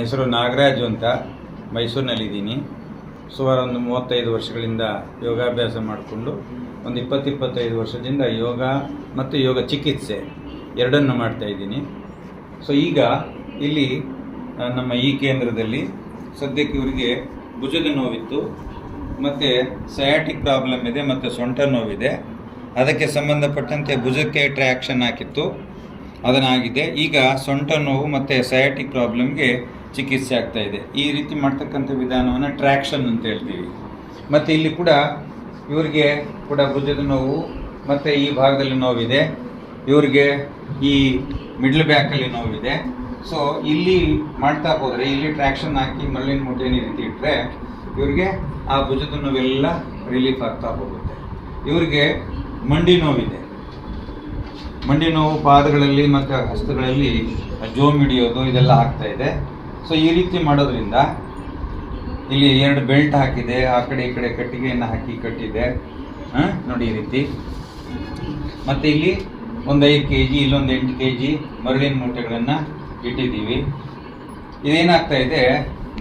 ಹೆಸರು ನಾಗರಾಜು ಅಂತ, ಮೈಸೂರಿನಲ್ಲಿದ್ದೀನಿ. ಸುಮಾರು ಒಂದು 35 ವರ್ಷಗಳಿಂದ ಯೋಗಾಭ್ಯಾಸ ಮಾಡಿಕೊಂಡು ಒಂದು 20-25 ವರ್ಷದಿಂದ ಯೋಗ ಮತ್ತು ಯೋಗ ಚಿಕಿತ್ಸೆ ಎರಡನ್ನು ಮಾಡ್ತಾಯಿದ್ದೀನಿ. ಸೊ ಈಗ ಇಲ್ಲಿ ನಮ್ಮ ಈ ಕೇಂದ್ರದಲ್ಲಿ ಸದ್ಯಕ್ಕೆ ಇವರಿಗೆ ಭುಜದ ನೋವಿತ್ತು ಮತ್ತು ಸಯಾಟಿಕ್ ಪ್ರಾಬ್ಲಮ್ ಇದೆ ಮತ್ತು ಸೊಂಟ ನೋವಿದೆ. ಅದಕ್ಕೆ ಸಂಬಂಧಪಟ್ಟಂತೆ ಭುಜಕ್ಕೆ ಟ್ರ್ಯಾಕ್ಷನ್ ಹಾಕಿತ್ತು, ಅದನ್ನಾಗಿದೆ. ಈಗ ಸೊಂಟ ನೋವು ಮತ್ತು ಸಯಾಟಿಕ್ ಪ್ರಾಬ್ಲಮ್ಗೆ ಚಿಕಿತ್ಸೆ ಆಗ್ತಾಯಿದೆ. ಈ ರೀತಿ ಮಾಡ್ತಕ್ಕಂಥ ವಿಧಾನವನ್ನು ಟ್ರ್ಯಾಕ್ಷನ್ ಅಂತ ಹೇಳ್ತೀವಿ. ಮತ್ತು ಇಲ್ಲಿ ಕೂಡ ಇವರಿಗೆ ಕೂಡ ಭುಜದ ನೋವು ಮತ್ತು ಈ ಭಾಗದಲ್ಲಿ ನೋವಿದೆ, ಇವರಿಗೆ ಈ ಮಿಡ್ಲ್ ಬ್ಯಾಕಲ್ಲಿ ನೋವಿದೆ. ಸೊ ಇಲ್ಲಿ ಮಾಡ್ತಾ ಹೋದರೆ ಇಲ್ಲಿ ಟ್ರ್ಯಾಕ್ಷನ್ ಹಾಕಿ ಮರಳಿನ ಮೂಟೆಯನ್ನು ಈ ರೀತಿ ಇಟ್ಟರೆ ಇವರಿಗೆ ಆ ಭುಜದ ನೋವೆಲ್ಲ ರಿಲೀಫ್ ಆಗ್ತಾ ಹೋಗುತ್ತೆ. ಇವರಿಗೆ ಮಂಡಿ ನೋವಿದೆ, ಮಂಡಿ ನೋವು ಪಾದಗಳಲ್ಲಿ ಮತ್ತು ಹಸ್ತಗಳಲ್ಲಿ ಜೋಮ್ ಹಿಡಿಯೋದು ಇದೆಲ್ಲ ಆಗ್ತಾ ಇದೆ. ಸೊ ಈ ರೀತಿ ಮಾಡೋದ್ರಿಂದ ಇಲ್ಲಿ 2 ಬೆಲ್ಟ್ ಹಾಕಿದೆ, ಆ ಕಡೆ ಈ ಕಡೆ ಕಟ್ಟಿಗೆಯನ್ನು ಹಾಕಿ ಕಟ್ಟಿದೆ ನೋಡಿ ಈ ರೀತಿ. ಮತ್ತು ಇಲ್ಲಿ ಒಂದು 5 kg, ಇಲ್ಲೊಂದು 8 kg ಮರಳಿನ ಮೂಟೆಗಳನ್ನು ಇಟ್ಟಿದ್ದೀವಿ. ಇದೇನಾಗ್ತಾ ಇದೆ,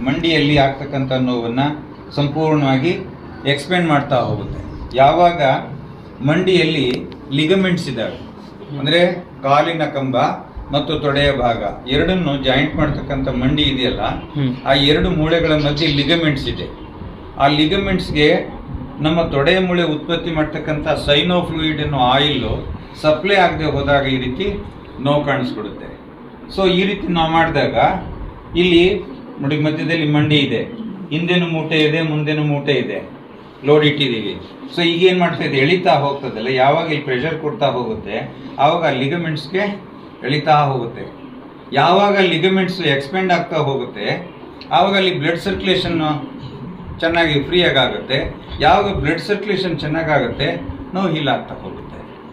ಮಂಡಿಯಲ್ಲಿ ಆಗ್ತಕ್ಕಂಥ ನೋವನ್ನು ಸಂಪೂರ್ಣವಾಗಿ ಎಕ್ಸ್ಪೆಂಡ್ ಮಾಡ್ತಾ ಹೋಗುತ್ತೆ. ಯಾವಾಗ ಮಂಡಿಯಲ್ಲಿ ಲಿಗಮೆಂಟ್ಸ್ ಇದ್ದಾವೆ, ಅಂದರೆ ಕಾಲಿನ ಕಂಬ ಮತ್ತು ತೊಡೆಯ ಭಾಗ ಎರಡನ್ನು ಜಾಯಿಂಟ್ ಮಾಡ್ತಕ್ಕಂಥ ಮಂಡಿ ಇದೆಯಲ್ಲ, ಆ 2 ಮೂಳೆಗಳ ಮಧ್ಯೆ ಲಿಗಮೆಂಟ್ಸ್ ಇದೆ. ಆ ಲಿಗಮೆಂಟ್ಸ್ಗೆ ನಮ್ಮ ತೊಡೆಯ ಮೂಳೆ ಉತ್ಪತ್ತಿ ಮಾಡ್ತಕ್ಕಂಥ ಸೈನೋಫ್ಲೂಯಿಡ್ ಅನ್ನೋ ಆಯಿಲ್ ಸಪ್ಲೈ ಆಗದೆ ಹೋದಾಗ ಈ ರೀತಿ ನೋವು ಕಾಣಿಸ್ಕೊಡುತ್ತೆ. ಸೊ ಈ ರೀತಿ ನಾವು ಮಾಡಿದಾಗ ಇಲ್ಲಿ ನೋಡಿ ಮಧ್ಯದಲ್ಲಿ ಮಂಡಿ ಇದೆ, ಹಿಂದೆನೂ ಮೂಟೆ ಇದೆ, ಮುಂದೆನೂ ಮೂಟೆ ಇದೆ, ಲೋಡ್ ಇಟ್ಟಿದ್ದೀವಿ. ಸೊ ಈಗೇನು ಮಾಡ್ತಾ ಇದೆ, ಎಳಿತಾ ಹೋಗ್ತದಲ್ಲ, ಯಾವಾಗ ಇಲ್ಲಿ ಪ್ರೆಷರ್ ಕೊಡ್ತಾ ಹೋಗುತ್ತೆ ಆವಾಗ ಲಿಗಮೆಂಟ್ಸ್ಗೆ ಎಳಿತಾ ಹೋಗುತ್ತೆ. ಯಾವಾಗ ಲಿಗಮೆಂಟ್ಸ್ ಎಕ್ಸ್ಪೆಂಡ್ ಆಗ್ತಾ ಹೋಗುತ್ತೆ ಆವಾಗ ಅಲ್ಲಿ ಬ್ಲಡ್ ಸರ್ಕ್ಯುಲೇಷನ್ ಚೆನ್ನಾಗಿ ಫ್ರೀಯಾಗಿ ಆಗುತ್ತೆ. ಯಾವಾಗ ಬ್ಲಡ್ ಸರ್ಕ್ಯುಲೇಷನ್ ಚೆನ್ನಾಗಾಗುತ್ತೆ ನೋವು ಹೀಲ್ ಆಗ್ತಾ ಹೋಗುತ್ತೆ.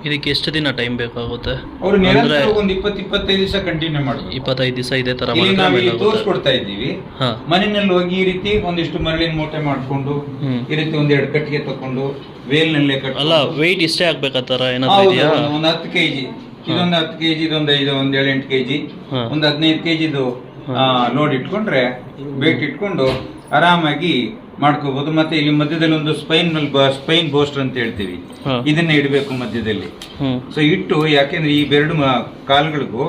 ಇದಕ್ಕೆ ಎಷ್ಟು ದಿನ ಟೈಮ್ ಬೇಕಾಗುತ್ತೆ? ಅವರು ನಿರಂತರ ಒಂದು 20-25 ದಿವಸ ಕಂಟಿನ್ಯೂ ಮಾಡಬೇಕು. 25 ದಿವಸ ಇದೇ ತರ ತೋರಿಸ್ಕೊಡ್ತಾ ಇದ್ದೀವಿ. ಮನೆಯಲ್ಲಿ ಹೋಗಿ ಈ ರೀತಿ ಒಂದಿಷ್ಟು ಮರಳಿನ ಮೂಟೆ ಮಾಡ್ಕೊಂಡು ಈ ರೀತಿ 1-2 ಕಟ್ಟಿಗೆ ತಕೊಂಡು ವೇಲ್ನಲ್ಲೇ ಕಟ್ಟಿ. ಅಲ್ಲ, ವೆಯ್ಟ್ ಇಷ್ಟೇ ಆಗ್ಬೇಕಾತರ ಏನಾದ್ರು ಇದೆಯಾ? ಒಂದು 10 kg, ಇದೊಂದು 10 kg, ಇದೊಂದು 7-8 kg, ಒಂದು 15 kgದು ಲೋಡ್ ಇಟ್ಕೊಂಡ್ರೆ ವೇಟ್ ಇಟ್ಕೊಂಡು ಆರಾಮಾಗಿ ಮಾಡ್ಕೋಬಹುದು. ಮತ್ತೆ ಇಲ್ಲಿ ಮಧ್ಯದಲ್ಲಿ ಒಂದು ಸ್ಪೈನ್ ಬೋಸ್ಟರ್ ಅಂತ ಹೇಳ್ತೀವಿ, ಇದನ್ನ ಇಡಬೇಕು ಮಧ್ಯದಲ್ಲಿ. ಸೊ ಇಟ್ಟು, ಯಾಕೆಂದ್ರೆ ಈ 2 ಕಾಲುಗಳಿಗೂ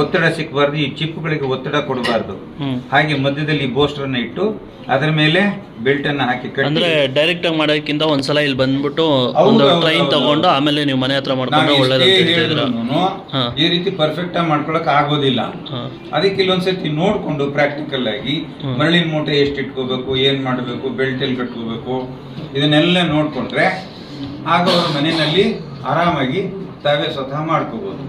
ಒತ್ತಡ ಸಿಕ್ಕಬಾರ್ದು, ಈ ಚಿಪ್ಪುಗಳಿಗೆ ಒತ್ತಡ ಕೊಡಬಾರ್ದು. ಹಾಗೆ ಮಧ್ಯದಲ್ಲಿ ಬೋಸ್ಟರ್ ಅನ್ನ ಇಟ್ಟು ಅದರ ಮೇಲೆ ಬೆಲ್ಟ್ ಅನ್ನ ಹಾಕಿ ಕಟ್ಟಿ, ಅಂದ್ರೆ ಡೈರೆಕ್ಟ್ ಆಗಿ ಮಾಡೋಕ್ಕಿಂತ ಒಂದ್ಸಲ ಇಲ್ಲಿ ಬಂದ್ಬಿಟ್ಟು ಒಂದು ಟ್ರೈನ್ ತಗೊಂಡು ಆಮೇಲೆ ನೀವು ಮನೆ ಹತ್ರ ಮಾಡ್ಕೊಂಡು ಒಳ್ಳೇದು. ಈ ರೀತಿ ಪರ್ಫೆಕ್ಟ್ ಆಗಿ ಮಾಡ್ಕೊಳಕ್ ಆಗೋದಿಲ್ಲ. ಅದಕ್ಕೆ ಇಲ್ಲೊಂದ್ಸತಿ ನೋಡ್ಕೊಂಡು ಪ್ರಾಕ್ಟಿಕಲ್ ಆಗಿ ಮರಳಿನ ಮೂಟೆ ಎಷ್ಟು ಇಟ್ಕೋಬೇಕು, ಏನ್ ಮಾಡಬೇಕು, ಬೆಲ್ಟ್ ಎಲ್ಲಿ ಕಟ್ಕೋಬೇಕು, ಇದನ್ನೆಲ್ಲ ನೋಡ್ಕೊಂಡ್ರೆ ಆಗ ಅವ್ರ ಮನೆಯಲ್ಲಿ ಆರಾಮಾಗಿ ತಾವೇ ಸ್ವತಃ ಮಾಡ್ಕೋಬಹುದು.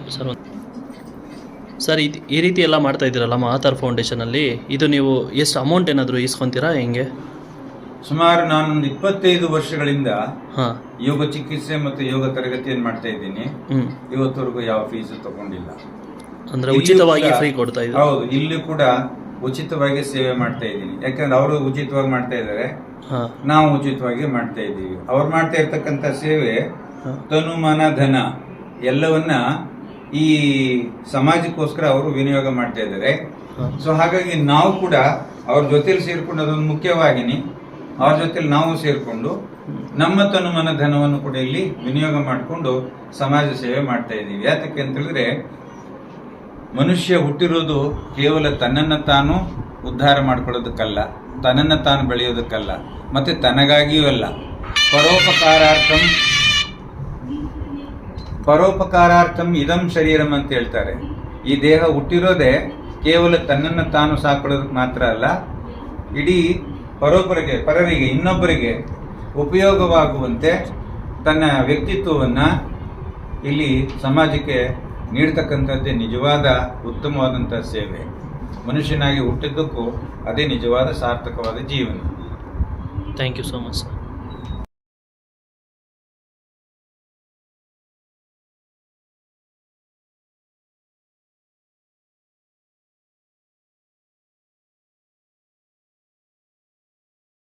ಸರ್, ಈ ರೀತಿ ಎಲ್ಲ ಮಾಡ್ತಾ ಇದ್ದೀರಲ್ಲ ಮಹಾತಾರ್ ಫೌಂಡೇಶನಲ್ಲಿ, ಇದು ನೀವು ಎಷ್ಟು ಅಮೌಂಟ್ ಏನಾದರೂ ಇಸ್ಕೊಂತೀರಾ ಹೆಂಗೆ? ಸುಮಾರು ನಾನೊಂದು 25 ವರ್ಷಗಳಿಂದ ಯೋಗ ಚಿಕಿತ್ಸೆ ಮತ್ತು ಯೋಗ ತರಗತಿಯನ್ನು ಮಾಡ್ತಾ ಇದ್ದೀನಿ. ಇವತ್ತವರೆಗೂ ಯಾವ ಫೀಸ್ ತಗೊಂಡಿಲ್ಲ. ಅಂದ್ರೆ ಉಚಿತವಾಗಿ ಫ್ರೀ ಕೊಡ್ತಾ ಇದ್ದೀವಿ. ಹೌದು, ಇಲ್ಲಿ ಕೂಡ ಉಚಿತವಾಗಿ ಸೇವೆ ಮಾಡ್ತಾ ಇದ್ದೀನಿ. ಯಾಕಂದ್ರೆ ಅವರು ಉಚಿತವಾಗಿ ಮಾಡ್ತಾ ಇದ್ದಾರೆ, ನಾವು ಉಚಿತವಾಗಿ ಮಾಡ್ತಾ ಇದ್ದೀವಿ. ಅವ್ರು ಮಾಡ್ತಾ ಇರ್ತಕ್ಕಂಥ ಸೇವೆ ತನು ಮನ ಧನ ಎಲ್ಲವನ್ನ ಈ ಸಮಾಜಕ್ಕೋಸ್ಕರ ಅವರು ವಿನಿಯೋಗ ಮಾಡ್ತಾ ಇದ್ದಾರೆ. ಸೊ ಹಾಗಾಗಿ ನಾವು ಕೂಡ ಅವ್ರ ಜೊತೆಲಿ ಸೇರ್ಕೊಂಡು, ಅದೊಂದು ಮುಖ್ಯವಾಗಿನಿ, ಅವ್ರ ಜೊತೆಲಿ ನಾವು ಸೇರ್ಕೊಂಡು ನಮ್ಮ ತನು ಮನ ಧನವನ್ನು ಕೂಡ ಇಲ್ಲಿ ವಿನಿಯೋಗ ಮಾಡಿಕೊಂಡು ಸಮಾಜ ಸೇವೆ ಮಾಡ್ತಾ ಇದ್ದೀವಿ. ಯಾತಕ್ಕೆ ಅಂತ ಹೇಳಿದ್ರೆ, ಮನುಷ್ಯ ಹುಟ್ಟಿರೋದು ಕೇವಲ ತನ್ನನ್ನು ತಾನು ಉದ್ಧಾರ ಮಾಡ್ಕೊಳ್ಳೋದಕ್ಕಲ್ಲ, ತನ್ನನ್ನು ತಾನು ಬೆಳೆಯೋದಕ್ಕಲ್ಲ, ಮತ್ತೆ ತನಗಾಗಿಯೂ ಅಲ್ಲ. ಪರೋಪಕಾರಾರ್ಥಂ ಇದಂ ಶರೀರಂ ಅಂತ ಹೇಳ್ತಾರೆ. ಈ ದೇಹ ಹುಟ್ಟಿರೋದೇ ಕೇವಲ ತನ್ನನ್ನು ತಾನು ಸಾಕೊಳ್ಳೋದಕ್ಕೆ ಮಾತ್ರ ಅಲ್ಲ, ಇಡೀ ಪರರಿಗೆ ಇನ್ನೊಬ್ಬರಿಗೆ ಉಪಯೋಗವಾಗುವಂತೆ ತನ್ನ ವ್ಯಕ್ತಿತ್ವವನ್ನು ಇಲ್ಲಿ ಸಮಾಜಕ್ಕೆ ನೀಡ್ತಕ್ಕಂಥದ್ದೇ ನಿಜವಾದ ಉತ್ತಮವಾದಂಥ ಸೇವೆ. ಮನುಷ್ಯನಾಗಿ ಹುಟ್ಟಿದ್ದಕ್ಕೂ ಅದೇ ನಿಜವಾದ ಸಾರ್ಥಕವಾದ ಜೀವನ. Thank you so much.